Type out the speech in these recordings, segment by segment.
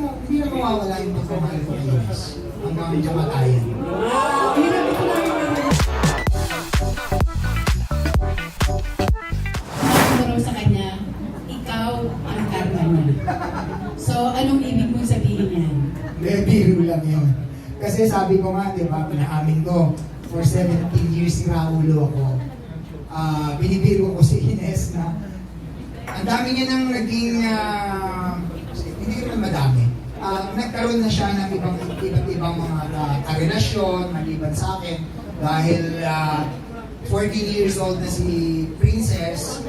hindi na mawawala yung pagmamahal ko kay Ines. Hanggang kamatayan. Siguro sa kanya, ikaw ang karma niya. So, anong ibig mong sabihin yan? Hindi, biro lang yun. Kasi sabi ko nga, di ba, pinaamin ko, for 17 years si Raulo ako. Binibiro ko si Ines na ang dami niya nang naging, hindi naman madami. Nagkaroon na siya ng iba't ibang mga karelasyon, maliban sa akin. Dahil 14 years old na si Princess,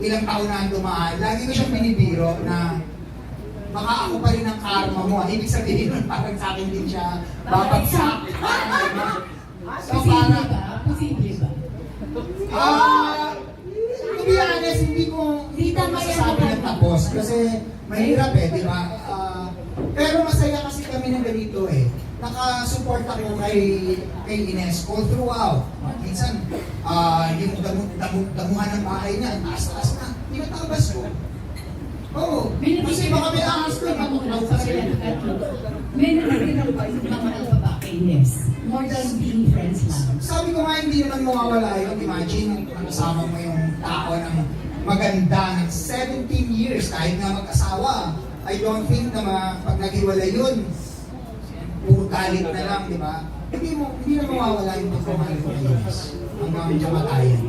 ilang taon na ang dumaan, lagi ko siyang binibiro na baka ako pa rin ang karma mo. Ibig sabihin nun, parang sa akin din siya babagsak. So, Posible ba? Posible ba? To be honest, hindi ko masasabi ng tapos kasi mahirap di ba? Pero masaya kasi kami ng ganito Nakasupport ako kay Ines all throughout. Minsan, yung damuhan ng bahay niya, taas-taas na. Tinatabas ko. Oo. Kasi baka may ahas ko. May nagiging mamahal pa ba kay Ines? More than being friends lang. Sabi ko nga, hindi naman mawawala yun. Imagine, kasama mo yung tao ng maganda ng 17 years kahit nga mag-asawa. I don't think na pag naghiwalay yun, puro galit na lang, di ba? Hindi na mawawala yung pagmamahal ko kay Ines. Hanggang kamatayan.